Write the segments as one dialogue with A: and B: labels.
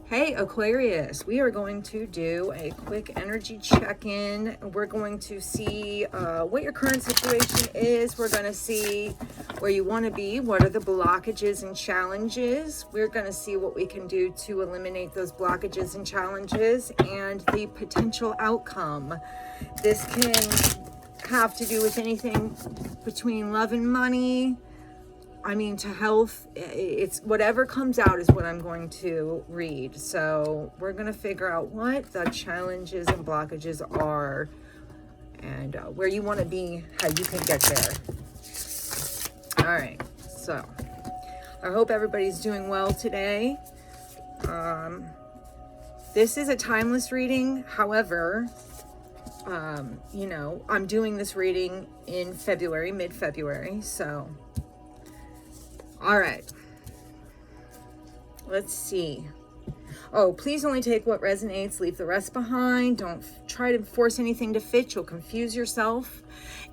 A: Hey Aquarius, we are going to do a quick energy check-in. We're going to see what your current situation is. We're going to see where you want to be. What are the blockages and challenges? We're going to see what we can do to eliminate those blockages and challenges and the potential outcome. This can have to do with anything between love and money. To health. It's whatever comes out is what I'm going to read. So we're going to figure out what the challenges and blockages are and where you want to be, how you can get there. All right. So I hope everybody's doing well today. This is a timeless reading. However, I'm doing this reading in February, mid-February. So all right, let's see. Oh, please only take what resonates, leave the rest behind. Don't try to force anything to fit. You'll confuse yourself.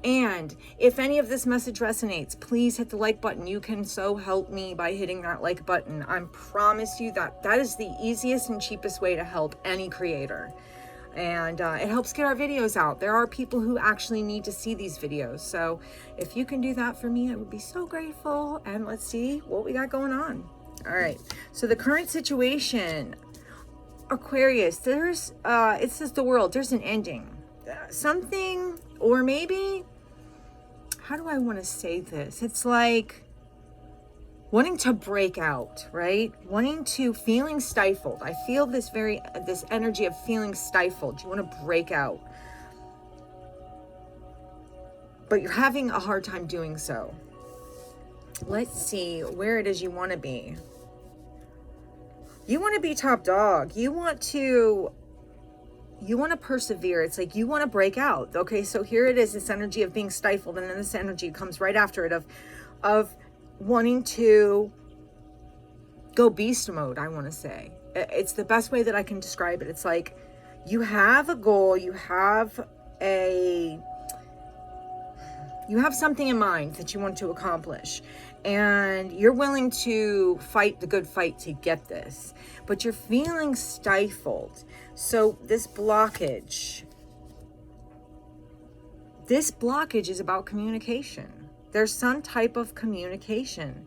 A: And if any of this message resonates, please hit the like button. You can so help me by hitting that like button. I promise you that is the easiest and cheapest way to help any creator. And it helps get our videos out. There are people who actually need to see these videos. So if you can do that for me, I would be so grateful. And let's see what we got going on. All right. So the current situation, Aquarius, there's, it says the world, there's an ending. Something, or maybe, how do I want to say this? It's like wanting to break out, right? Feeling stifled. I feel this energy of feeling stifled. You want to break out, but you're having a hard time doing so. Let's see where it is you want to be. You want to be top dog. You want to persevere. It's like you want to break out. Okay, so here it is, this energy of being stifled, and then this energy comes right after it of wanting to go beast mode. I want to say it's the best way that I can describe it. It's like you have a goal, you have something in mind that you want to accomplish, and you're willing to fight the good fight to get this, but you're feeling stifled. So this blockage is about communication. There's some type of communication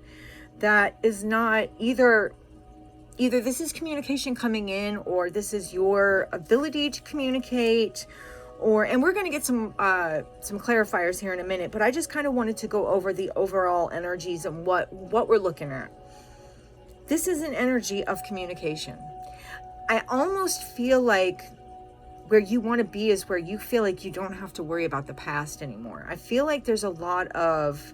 A: that is not either this is communication coming in, or this is your ability to communicate, and we're going to get some clarifiers here in a minute, but I just kind of wanted to go over the overall energies and what we're looking at. This is an energy of communication. I almost feel like where you want to be is where you feel like you don't have to worry about the past anymore. I feel like there's a lot of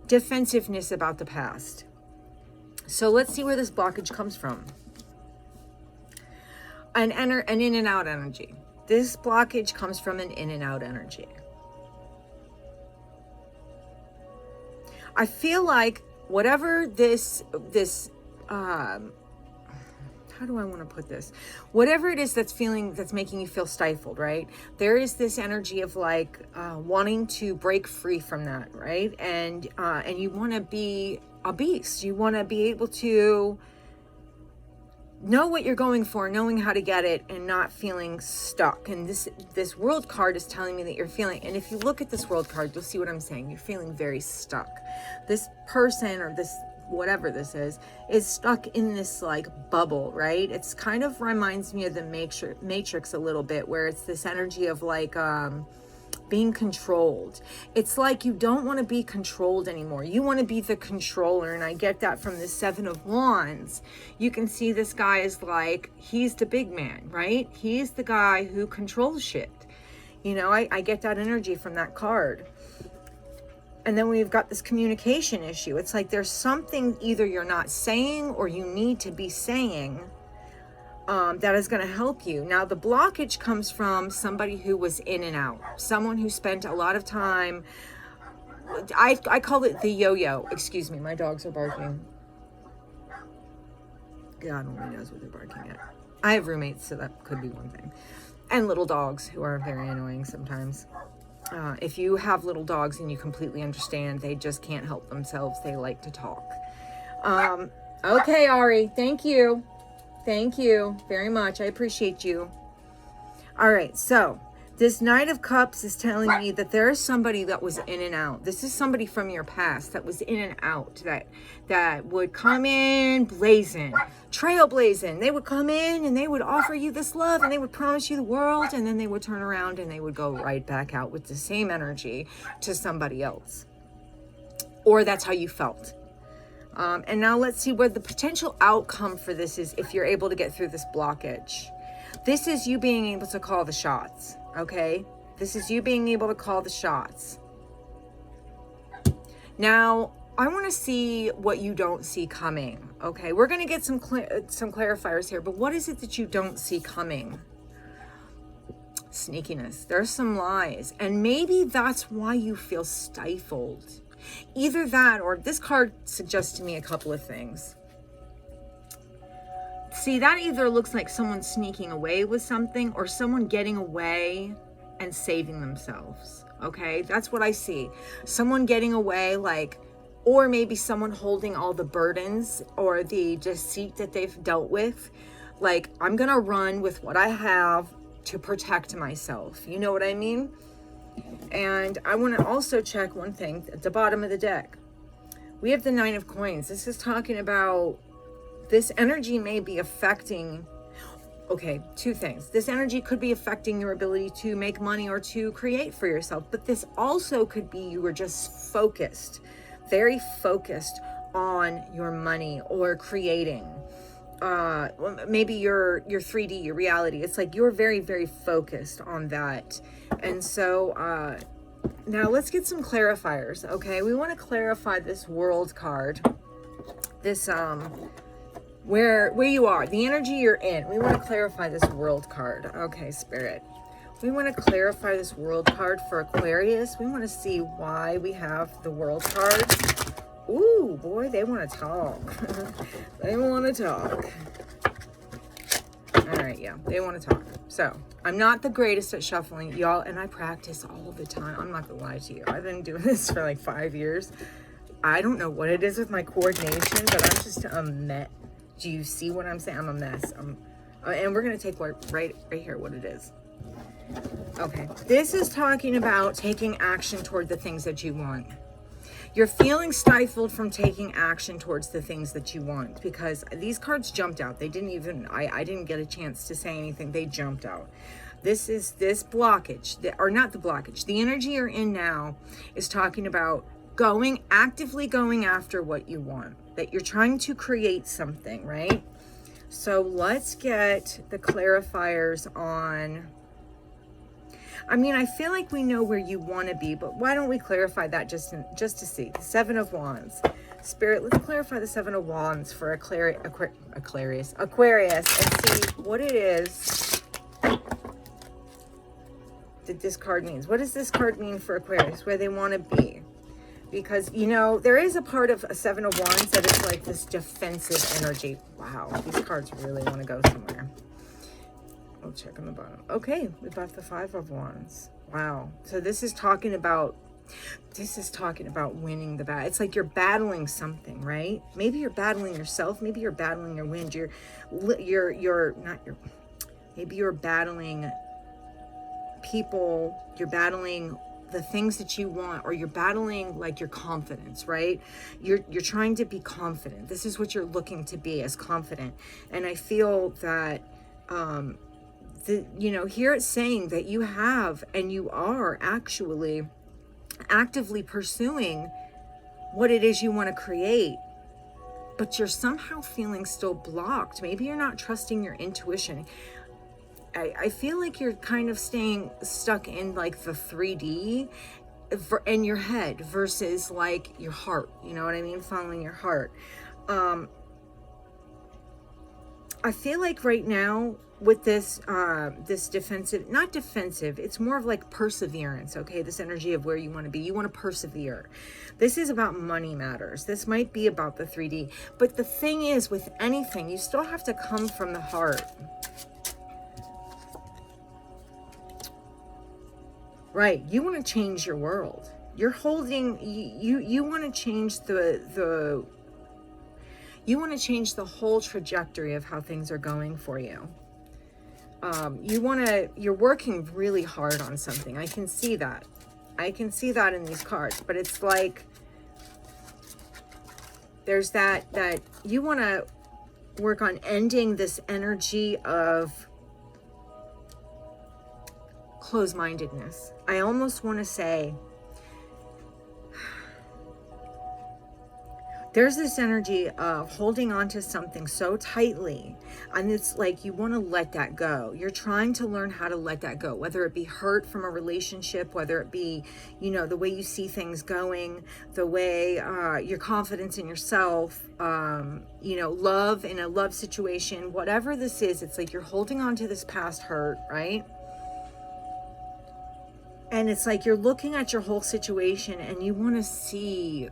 A: defensiveness about the past. So let's see where this blockage comes from. An in and out energy. This blockage comes from an in and out energy. I feel like whatever how do I want to put this? Whatever it is that's making you feel stifled, right? There is this energy of like wanting to break free from that, right? And you want to be a beast. You want to be able to know what you're going for, knowing how to get it, and not feeling stuck. And this world card is telling me that you're feeling, and if you look at this world card, you'll see what I'm saying. You're feeling very stuck. This person, or this whatever this is stuck in this like bubble, right? It's kind of reminds me of the Matrix a little bit, where it's this energy of like being controlled. It's like you don't want to be controlled anymore. You want to be the controller. And I get that from the Seven of Wands. You can see this guy is like, he's the big man, right? He's the guy who controls shit. I get that energy from that card. And then we've got this communication issue. It's like there's something either you're not saying or you need to be saying that is going to help you. Now, the blockage comes from somebody who was in and out. Someone who spent a lot of time. I call it the yo-yo. Excuse me, my dogs are barking. God only knows what they're barking at. I have roommates, so that could be one thing. And little dogs who are very annoying sometimes. If you have little dogs and you completely understand, they just can't help themselves. They like to talk. Okay, Ari, thank you. Thank you very much. I appreciate you. All right, so this Knight of Cups is telling me that there is somebody that was in and out. This is somebody from your past that was in and out, that would come in blazing, trailblazing. They would come in and they would offer you this love and they would promise you the world, and then they would turn around and they would go right back out with the same energy to somebody else. Or that's how you felt. And now let's see where the potential outcome for this is if you're able to get through this blockage. This is you being able to call the shots, okay? This is you being able to call the shots. Now, I want to see what you don't see coming, okay? We're going to get some clarifiers here, but what is it that you don't see coming? Sneakiness. There's some lies, and maybe that's why you feel stifled. Either that, or this card suggests to me a couple of things. See, that either looks like someone sneaking away with something or someone getting away and saving themselves. Okay, that's what I see. Someone getting away, like, or maybe someone holding all the burdens or the deceit that they've dealt with. Like, I'm gonna run with what I have to protect myself. You know what I mean? And I want to also check one thing at the bottom of the deck. We have the Nine of Coins. This is talking about this energy may be affecting, okay, two things. This energy could be affecting your ability to make money or to create for yourself, but this also could be you were just focused, very focused on your money or creating. Maybe your 3D, your reality. It's like you're very, very focused on that. And so now let's get some clarifiers, okay? We want to clarify this World card. This where you are, the energy you're in. We want to clarify this World card. Okay, Spirit. We want to clarify this World card for Aquarius. We want to see why we have the World card. Ooh, boy, they want to talk. They want to talk. All right, yeah, they want to talk. So, I'm not the greatest at shuffling, y'all, and I practice all the time. I'm not going to lie to you. I've been doing this for like 5 years. I don't know what it is with my coordination, but I'm just a mess. Do you see what I'm saying? I'm a mess. And we're going to take right here what it is. Okay, this is talking about taking action toward the things that you want. You're feeling stifled from taking action towards the things that you want because these cards jumped out. They didn't even, I didn't get a chance to say anything. They jumped out. This is this blockage, or not the blockage. The energy you're in now is talking about actively going after what you want, that you're trying to create something, right? So let's get the clarifiers on. I mean, I feel like we know where you want to be, but why don't we clarify that just to see? The Seven of Wands. Spirit, let's clarify the Seven of Wands for Aquarius and see what it is that this card means. What does this card mean for Aquarius, where they want to be? Because, you know, there is a part of a Seven of Wands that is like this defensive energy. Wow, these cards really want to go somewhere. I'll check on the bottom. Okay, we got the Five of Wands. Wow. So this is talking about winning the battle. It's like you're battling something, right? Maybe you're battling yourself. Maybe you're battling your wind. Maybe you're battling people. You're battling the things that you want, or you're battling like your confidence, right? You're trying to be confident. This is what you're looking to be, as confident. And I feel that here it's saying that you have and you are actually actively pursuing what it is you want to create, but you're somehow feeling still blocked. Maybe you're not trusting your intuition. I feel like you're kind of staying stuck in like the 3D in your head versus like your heart. You know what I mean? Following your heart. I feel like right now with this defensive, not defensive, it's more of like perseverance, okay? This energy of where you want to be. You want to persevere. This is about money matters. This might be about the 3D. But the thing is, with anything, you still have to come from the heart. Right, you want to change your world. You're holding, you want to change You want to change the whole trajectory of how things are going for you. You're working really hard on something. I can see that. I can see that in these cards, but it's like there's that you want to work on ending this energy of closed-mindedness. I almost want to say there's this energy of holding on to something so tightly, and it's like you want to let that go. You're trying to learn how to let that go, whether it be hurt from a relationship, whether it be, the way you see things going, the way your confidence in yourself, love in a love situation, whatever this is, it's like you're holding on to this past hurt, right? And it's like you're looking at your whole situation and you want to see,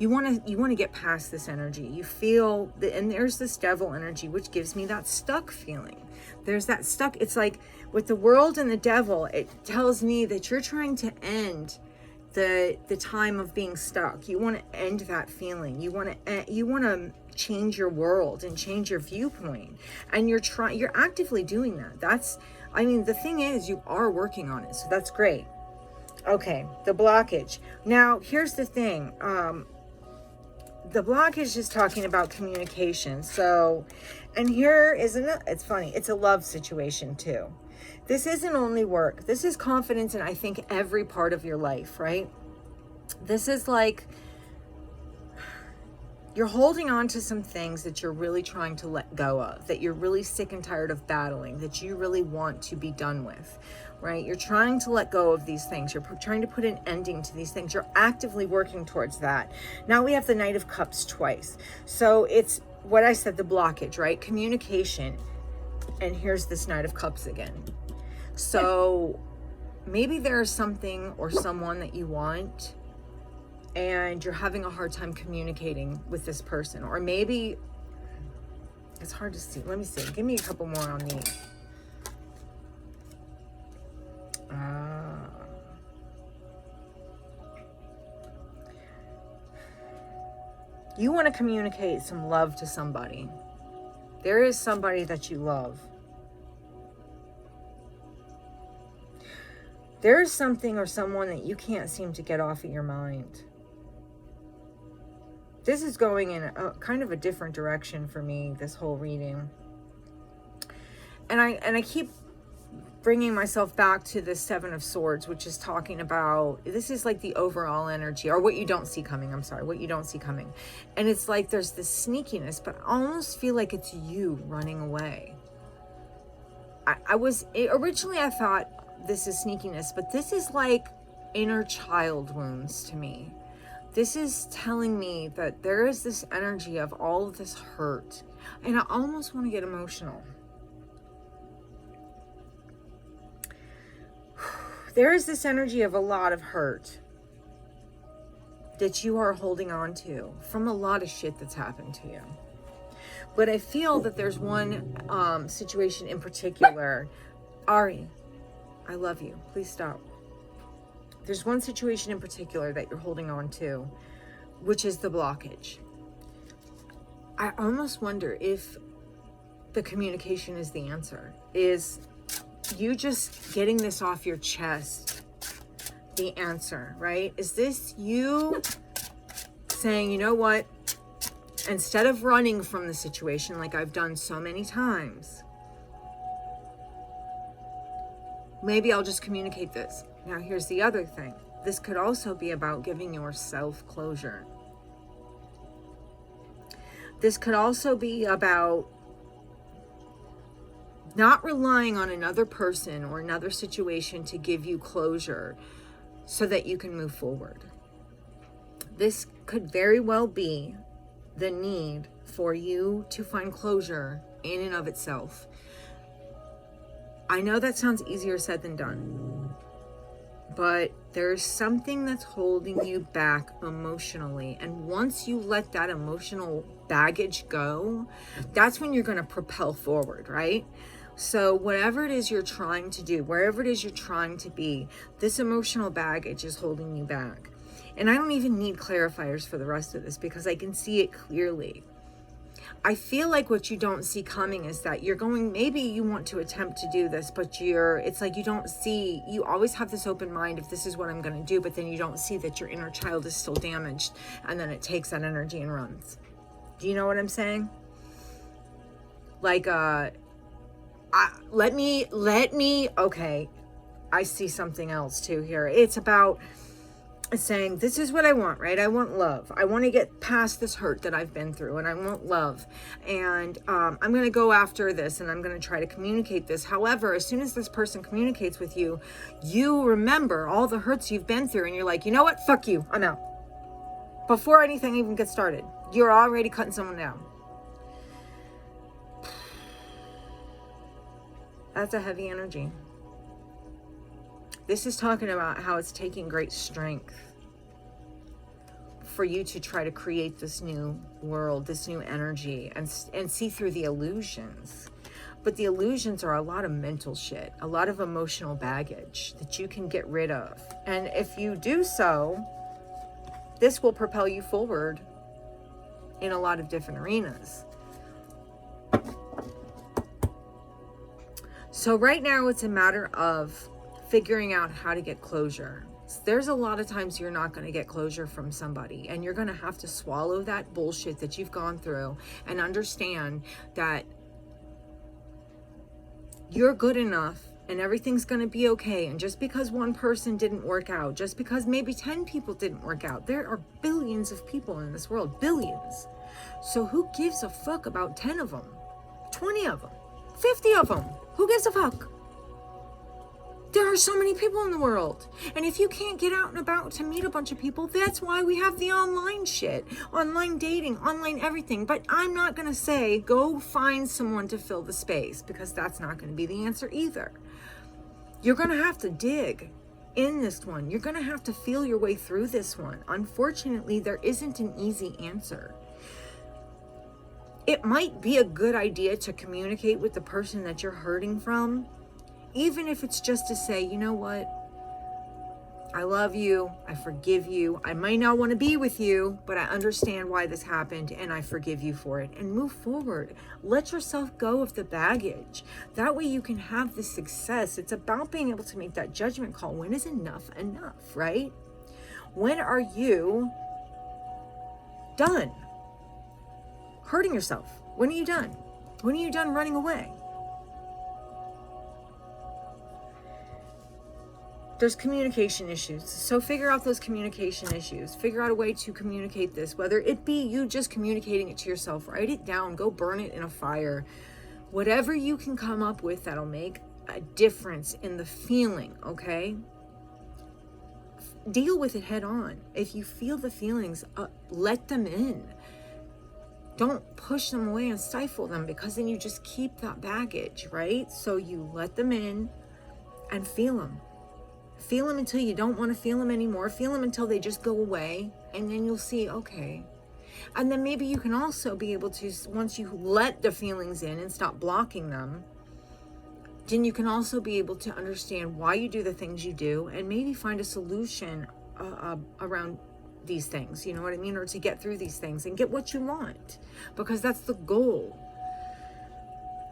A: you want to get past this energy. You feel, and there's this devil energy, which gives me that stuck feeling. There's that stuck. It's like with the world and the devil, it tells me that you're trying to end the time of being stuck. You want to end that feeling. You want to change your world and change your viewpoint. And you're actively doing that. The thing is, you are working on it. So that's great. Okay, the blockage. Now, here's the thing. The blockage is talking about communication. So, and here it's funny. It's a love situation too. This isn't only work. This is confidence in, I think, every part of your life, right? This is like you're holding on to some things that you're really trying to let go of, that you're really sick and tired of battling, that you really want to be done with, right? You're trying to let go of these things. You're trying to put an ending to these things. You're actively working towards that. Now we have the Knight of Cups twice. So it's what I said, the blockage, right? Communication. And here's this Knight of Cups again. So maybe there's something or someone that you want and you're having a hard time communicating with this person. Or maybe it's hard to see. Let me see. Give me a couple more on these. You want to communicate some love to somebody. There is somebody that you love. There is something or someone that you can't seem to get off of your mind. This is going in a kind of a different direction for me, this whole reading. And I keep bringing myself back to the Seven of Swords, which is talking about, this is like the overall energy, or what you don't see coming. What you don't see coming. And it's like there's this sneakiness, but I almost feel like it's you running away. Originally I thought this is sneakiness, but this is like inner child wounds to me. This is telling me that there is this energy of all of this hurt. And I almost want to get emotional. There is this energy of a lot of hurt that you are holding on to from a lot of shit that's happened to you. But I feel that there's one situation in particular. Ari, I love you. Please stop. There's one situation in particular that you're holding on to, which is the blockage. I almost wonder if the communication is the answer. Is you just getting this off your chest the answer, right? Is this you saying, you know what? Instead of running from the situation like I've done so many times, maybe I'll just communicate this. Now, here's the other thing. This could also be about giving yourself closure. This could also be about not relying on another person or another situation to give you closure so that you can move forward. This could very well be the need for you to find closure in and of itself. I know that sounds easier said than done, but there's something that's holding you back emotionally. And once you let that emotional baggage go, that's when you're going to propel forward, right? So whatever it is you're trying to do, wherever it is you're trying to be, this emotional baggage is holding you back. And I don't even need clarifiers for the rest of this because I can see it clearly. I feel like what you don't see coming is that you're going, maybe you want to attempt to do this, but it's like you don't see, you always have this open mind if this is what I'm going to do, but then you don't see that your inner child is still damaged, and then it takes that energy and runs. Do you know what I'm saying? Like, okay, I see something else too here. It's about saying, this is what I want, right? I want love. I want to get past this hurt that I've been through, and I want love. And I'm going to go after this, and I'm going to try to communicate this. However, as soon as this person communicates with you, you remember all the hurts you've been through, and you're like, you know what? Fuck you. I'm out. Before anything even gets started, you're already cutting someone down. That's a heavy energy. This is talking about how it's taking great strength for you to try to create this new world, this new energy, and see through the illusions. But the illusions are a lot of mental shit, a lot of emotional baggage that you can get rid of. And if you do so, this will propel you forward in a lot of different arenas. So right now it's a matter of figuring out how to get closure. There's a lot of times you're not going to get closure from somebody, and you're going to have to swallow that bullshit that you've gone through and understand that you're good enough and everything's going to be okay. And just because one person didn't work out, just because maybe 10 people didn't work out, there are billions of people in this world, billions. So who gives a fuck about 10 of them, 20 of them, 50 of them? Who gives a fuck? There are so many people in the world. And if you can't get out and about to meet a bunch of people, that's why we have the online shit, online dating, online everything. But I'm not going to say, go find someone to fill the space, because that's not going to be the answer either. You're going to have to dig in this one. You're going to have to feel your way through this one. Unfortunately, there isn't an easy answer. It might be a good idea to communicate with the person that you're hurting from, even if it's just to say, you know what? I love you. I forgive you. I might not want to be with you, but I understand why this happened, and I forgive you for it. And move forward. Let yourself go of the baggage. That way you can have the success. It's about being able to make that judgment call. When is enough enough, right? When are you done hurting yourself? When are you done? When are you done running away? There's communication issues. So figure out those communication issues. Figure out a way to communicate this, whether it be you just communicating it to yourself. Write it down. Go burn it in a fire. Whatever you can come up with that'll make a difference in the feeling, okay? Deal with it head on. If you feel the feelings, let them in. Don't push them away and stifle them, because then you just keep that baggage, right? So you let them in and feel them. Feel them until you don't want to feel them anymore. Feel them until they just go away. And then you'll see, okay. And then maybe you can also be able to, once you let the feelings in and stop blocking them, then you can also be able to understand why you do the things you do, and maybe find a solution around these things. You know what I mean? Or to get through these things and get what you want, because that's the goal.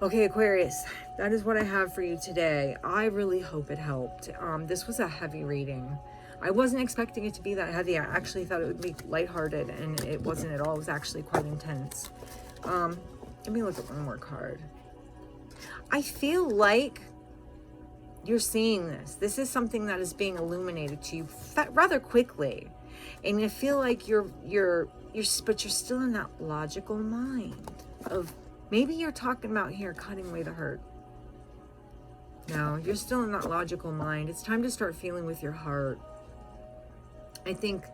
A: Okay, Aquarius, that is what I have for you today. I really hope it helped. This was a heavy reading. I wasn't expecting it to be that heavy. I actually thought it would be lighthearted, and it wasn't at all. It was actually quite intense. Let me look at one more card. I feel like you're seeing this. This is something that is being illuminated to you rather quickly. And I feel like but you're still in that logical mind of, maybe you're talking about here cutting away the hurt. No, you're still in that logical mind. It's time to start feeling with your heart. I think,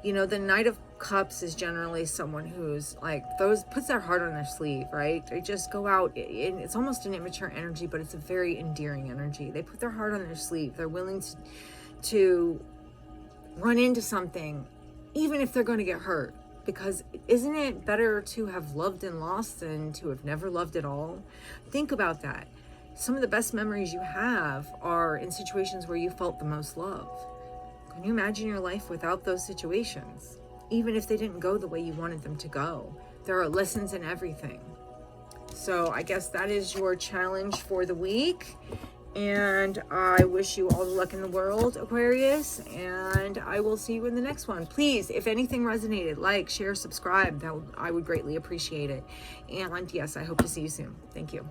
A: the Knight of Cups is generally someone who's like, puts their heart on their sleeve, right? They just go out, it's almost an immature energy, but it's a very endearing energy. They put their heart on their sleeve. They're willing to run into something, even if they're going to get hurt. Because isn't it better to have loved and lost than to have never loved at all? Think about that. Some of the best memories you have are in situations where you felt the most love. Can you imagine your life without those situations? Even if they didn't go the way you wanted them to go, there are lessons in everything. So I guess that is your challenge for the week. And I wish you all the luck in the world, Aquarius. And I will see you in the next one. Please, if anything resonated, like, share, subscribe. I would greatly appreciate it. And yes, I hope to see you soon. Thank you.